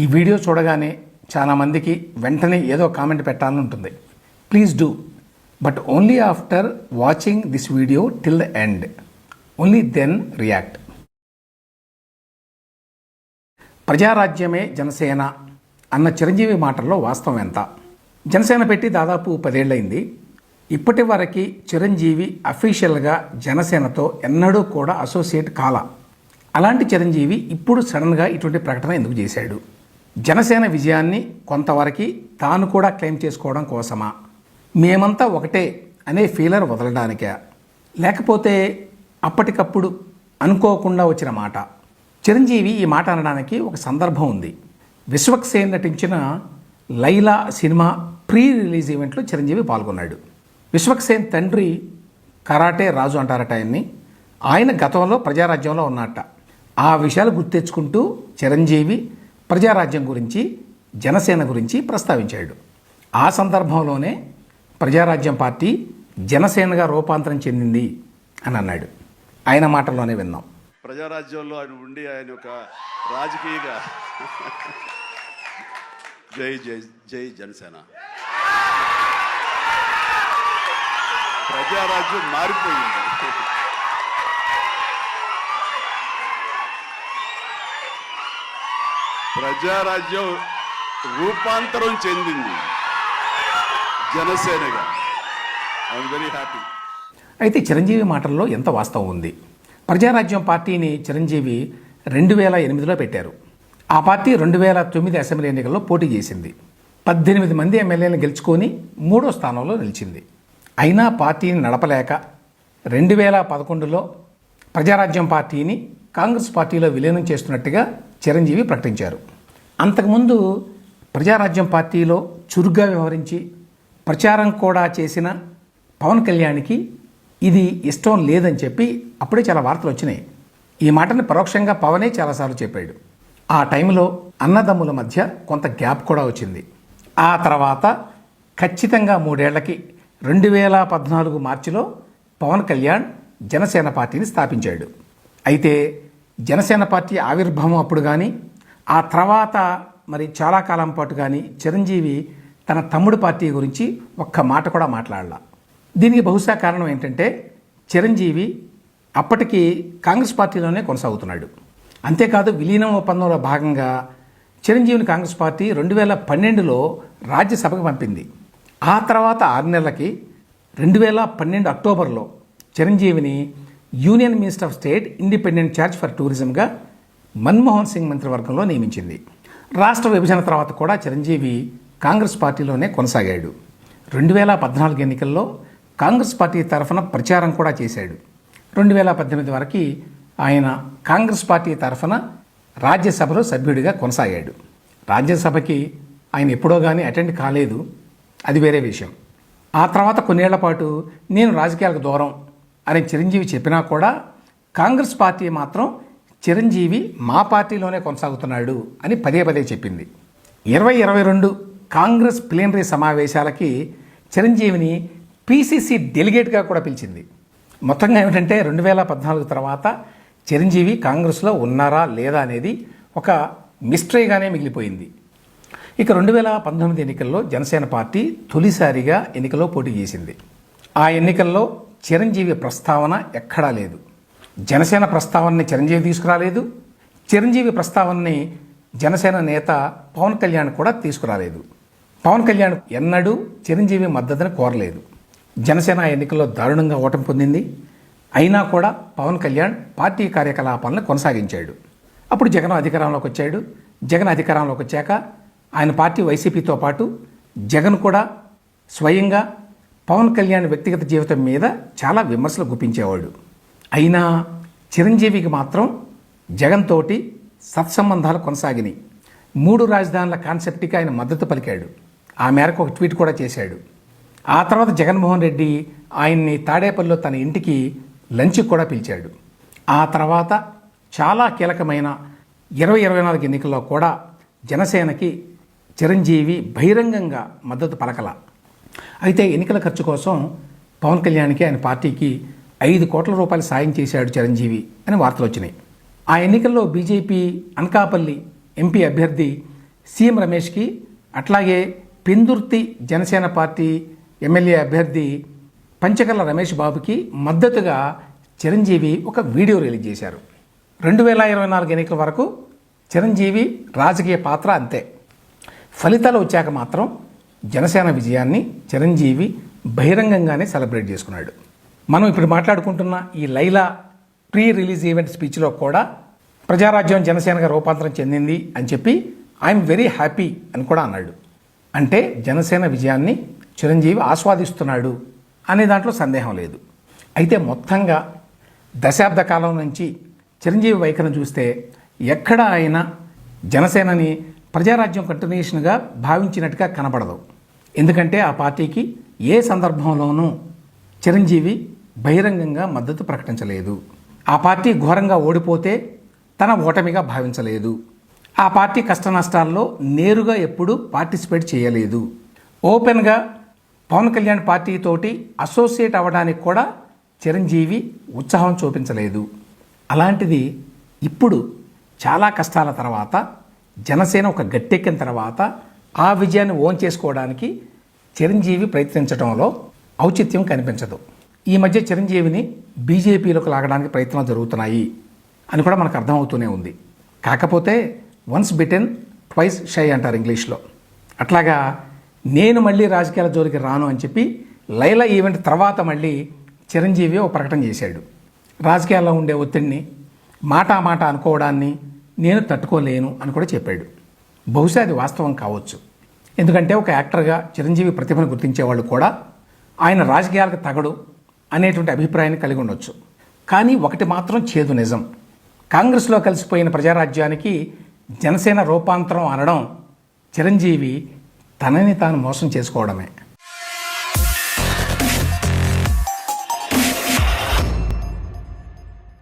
ఈ వీడియో చూడగానే చాలామందికి వెంటనే ఏదో కామెంట్ పెట్టాలని ఉంటుంది. Please do, but only after watching this video till the end. Only then react. ప్రజారాజ్యమే జనసేన అన్న చిరంజీవి మాటల్లో వాస్తవం ఎంత? జనసేన పెట్టి దాదాపు 10 ఏళ్ళైంది. ఇప్పటి వరకు చిరంజీవి అఫీషియల్గా జనసేనతో ఎన్నడూ కూడా అసోసియేట్ కాలా. అలాంటి చిరంజీవి ఇప్పుడు సడన్గా ఇటువంటి ప్రకటన ఎందుకు చేశాడు? జనసేన విజయాన్ని కొంతవరకు తాను కూడా క్లెయిమ్ చేసుకోవడం కోసమా? మేమంతా ఒకటే అనే ఫీలర్ వదలడానికా? లేకపోతే అప్పటికప్పుడు అనుకోకుండా వచ్చిన మాట? చిరంజీవి ఈ మాట అనడానికి ఒక సందర్భం ఉంది. విశ్వక్సేన్ నటించిన లైలా సినిమా ప్రీ రిలీజ్ ఈవెంట్లో చిరంజీవి పాల్గొన్నాడు. విశ్వక్సేన్ తండ్రి కరాటే రాజు అంటారట ఆయన్ని. ఆయన గతంలో ప్రజారాజ్యంలో ఉన్నట్ట. ఆ విషయాలు గుర్తెచ్చుకుంటూ చిరంజీవి ప్రజారాజ్యం గురించి, జనసేన గురించి ప్రస్తావించాడు. ఆ సందర్భంలోనే ప్రజారాజ్యం పార్టీ జనసేనగా రూపాంతరం చెందింది అని అన్నాడు. ఆయన మాటల్లోనే విన్నాం. ప్రజారాజ్యంలో ఆయన ఉండి ఆయన ఒక రాజకీయగా జై జై జై జనసేన. ప్రజారాజ్యం మారిపోయింది. ప్రజారాజ్యం రూపాంతరం చెందింది జనసేనగా. I'm very happy. అయితే చిరంజీవి మాటల్లో ఎంత వాస్తవం ఉంది? ప్రజారాజ్యం పార్టీని చిరంజీవి 2008లో పెట్టారు. ఆ పార్టీ 2009 అసెంబ్లీ ఎన్నికల్లో పోటీ చేసింది. 18 మంది ఎమ్మెల్యేలను గెలుచుకొని 3వ స్థానంలో నిలిచింది. అయినా పార్టీని నడపలేక 2011లో ప్రజారాజ్యం పార్టీని కాంగ్రెస్ పార్టీలో విలీనం చేస్తున్నట్టుగా చిరంజీవి ప్రకటించారు. అంతకుముందు ప్రజారాజ్యం పార్టీలో చురుగ్గా వ్యవహరించి ప్రచారం కూడా చేసిన పవన్ కళ్యాణ్కి ఇది ఇష్టం లేదని చెప్పి అప్పుడే చాలా వార్తలు వచ్చినాయి. ఈ మాటని పరోక్షంగా పవనే చాలాసార్లు చెప్పాడు. ఆ టైంలో అన్నదమ్ముల మధ్య కొంత గ్యాప్ కూడా వచ్చింది. ఆ తర్వాత ఖచ్చితంగా 3 ఏళ్లకి 2014 మార్చిలో పవన్ కళ్యాణ్ జనసేన పార్టీని స్థాపించాడు. అయితే జనసేన పార్టీ ఆవిర్భావం అప్పుడు కానీ, ఆ తర్వాత మరి చాలా కాలం పాటు కానీ చిరంజీవి తన తమ్ముడు పార్టీ గురించి ఒక్క మాట కూడా మాట్లాడాల. దీనికి బహుశా కారణం ఏంటంటే చిరంజీవి అప్పటికి కాంగ్రెస్ పార్టీలోనే కొనసాగుతున్నాడు. అంతేకాదు విలీనం ఒప్పందంలో భాగంగా చిరంజీవిని కాంగ్రెస్ పార్టీ 2012లో రాజ్యసభకు పంపింది. ఆ తర్వాత 6 నెలలకి 2012 అక్టోబర్లో చిరంజీవిని union minister of state independent charge for టూరిజంగా మన్మోహన్ సింగ్ మంత్రివర్గంలో నియమించింది. రాష్ట్ర విభజన తర్వాత కూడా చిరంజీవి కాంగ్రెస్ పార్టీలోనే కొనసాగాడు. 2014 ఎన్నికల్లో కాంగ్రెస్ పార్టీ తరఫున ప్రచారం కూడా చేశాడు. 2018 వరకు ఆయన కాంగ్రెస్ పార్టీ తరఫున రాజ్యసభలో సభ్యుడిగా కొనసాగాడు. రాజ్యసభకి ఆయన ఎప్పుడో కానీ అటెండ్ కాలేదు, అది వేరే విషయం. ఆ తర్వాత కొన్నేళ్ల పాటు నేను రాజకీయాలకు దూరం అని చిరంజీవి చెప్పినా కూడా కాంగ్రెస్ పార్టీ మాత్రం చిరంజీవి మా పార్టీలోనే కొనసాగుతున్నాడు అని పదే పదే చెప్పింది. 2022 కాంగ్రెస్ ప్లీనరీ సమావేశాలకి చిరంజీవిని పీసీసీ డెలిగేట్గా కూడా పిలిచింది. మొత్తంగా ఏమిటంటే 2014 తర్వాత చిరంజీవి కాంగ్రెస్లో ఉన్నారా లేదా అనేది ఒక మిస్టరీగానే మిగిలిపోయింది. ఇక 2019 ఎన్నికల్లో జనసేన పార్టీ తొలిసారిగా ఎన్నికల్లో పోటీ చేసింది. ఆ ఎన్నికల్లో చిరంజీవి ప్రస్తావన ఎక్కడా లేదు. జనసేన ప్రస్తావనని చిరంజీవి తీసుకురాలేదు. చిరంజీవి ప్రస్తావనని జనసేన నేత పవన్ కళ్యాణ్ కూడా తీసుకురాలేదు. పవన్ కళ్యాణ్ ఎన్నడూ చిరంజీవి మద్దతుని కోరలేదు. జనసేన ఎన్నికల్లో దారుణంగా ఓటమి పొందింది. అయినా కూడా పవన్ కళ్యాణ్ పార్టీ కార్యకలాపాలను కొనసాగించాడు. అప్పుడు జగన్ అధికారంలోకి వచ్చాడు. జగన్ అధికారంలోకి వచ్చాక ఆయన పార్టీ వైసీపీతో పాటు జగన్ కూడా స్వయంగా పవన్ కళ్యాణ్ వ్యక్తిగత జీవితం మీద చాలా విమర్శలు గుప్పించేవాడు. అయినా చిరంజీవికి మాత్రం జగన్ తోటి సత్సంబంధాలు కొనసాగినాయి. 3 రాజధానుల కాన్సెప్ట్కి ఆయన మద్దతు పలికాడు. ఆ మేరకు ఒక ట్వీట్ కూడా చేశాడు. ఆ తర్వాత జగన్మోహన్ రెడ్డి ఆయన్ని తాడేపల్లిలో తన ఇంటికి లంచ్కి కూడా పిలిచాడు. ఆ తర్వాత చాలా కీలకమైన 2024 ఎన్నికల్లో కూడా జనసేనకి చిరంజీవి బహిరంగంగా మద్దతు పలకల. అయితే ఎన్నికల ఖర్చు కోసం పవన్ కళ్యాణ్కి ఆయన పార్టీకి 5 కోట్ల రూపాయలు సాయం చేశాడు చిరంజీవి అని వార్తలు వచ్చినాయి. ఆ ఎన్నికల్లో బీజేపీ అనకాపల్లి ఎంపీ అభ్యర్థి సీఎం రమేష్కి, అట్లాగే పెందుర్తి జనసేన పార్టీ ఎమ్మెల్యే అభ్యర్థి పంచకర్ల రమేష్ బాబుకి మద్దతుగా చిరంజీవి ఒక వీడియో రిలీజ్ చేశారు. 2024 ఎన్నికల వరకు చిరంజీవి రాజకీయ పాత్ర అంతే. ఫలితాలు వచ్చాక మాత్రం జనసేన విజయాన్ని చిరంజీవి బహిరంగంగానే సెలబ్రేట్ చేసుకున్నాడు. మనం ఇప్పుడు మాట్లాడుకుంటున్న ఈ లైలా ప్రీ రిలీజ్ ఈవెంట్ స్పీచ్లో కూడా ప్రజారాజ్యం జనసేనగా రూపాంతరం చెందింది అని చెప్పి ఐఎమ్ వెరీ హ్యాపీ అని కూడా అన్నాడు. అంటే జనసేన విజయాన్ని చిరంజీవి ఆస్వాదిస్తున్నాడు అనే దాంట్లో సందేహం లేదు. అయితే మొత్తంగా దశాబ్ద కాలం నుంచి చిరంజీవి వైఖరిని చూస్తే ఎక్కడ ఆయన జనసేనని ప్రజారాజ్యం కంటిన్యూషన్గా భావించినట్టుగా కనబడదు. ఎందుకంటే ఆ పార్టీకి ఏ సందర్భంలోనూ చిరంజీవి బహిరంగంగా మద్దతు ప్రకటించలేదు. ఆ పార్టీ ఘోరంగా ఓడిపోతే తన ఓటమిగా భావించలేదు. ఆ పార్టీ కష్ట నష్టాల్లో నేరుగా ఎప్పుడూ పార్టిసిపేట్ చేయలేదు. ఓపెన్గా పవన్ కళ్యాణ్ పార్టీతోటి అసోసియేట్ అవ్వడానికి కూడా చిరంజీవి ఉత్సాహం చూపించలేదు. అలాంటిది ఇప్పుడు చాలా కష్టాల తర్వాత జనసేన ఒక గట్టెక్కిన తర్వాత ఆ విజయాన్ని ఓన్ చేసుకోవడానికి చిరంజీవి ప్రయత్నించడంలో ఔచిత్యం కనిపించదు. ఈ మధ్య చిరంజీవిని బీజేపీలోకి లాగడానికి ప్రయత్నాలు జరుగుతున్నాయి అని కూడా మనకు అర్థమవుతూనే ఉంది. కాకపోతే వన్స్ బిటెన్ ట్వైస్ షై అంటారు ఇంగ్లీష్లో. అట్లాగా నేను మళ్ళీ రాజకీయాల జోలికి రాను అని చెప్పి లైలా ఈవెంట్ తర్వాత మళ్ళీ చిరంజీవి ఒక ప్రకటన చేశాడు. రాజకీయాల్లో ఉండే ఒత్తిడిని మాట అనుకోవడాన్ని నేను తట్టుకోలేను అని కూడా చెప్పాడు. బహుశా అది వాస్తవం కావచ్చు. ఎందుకంటే ఒక యాక్టర్గా చిరంజీవి ప్రతిభను గుర్తించేవాళ్ళు కూడా ఆయన రాజకీయాలకు తగడు అనేటువంటి అభిప్రాయాన్ని కలిగి ఉండొచ్చు. కానీ ఒకటి మాత్రం చేదు నిజం, కాంగ్రెస్లో కలిసిపోయిన ప్రజారాజ్యానికి జనసేన రూపాంతరం అనడం చిరంజీవి తనని తాను మోసం చేసుకోవడమే.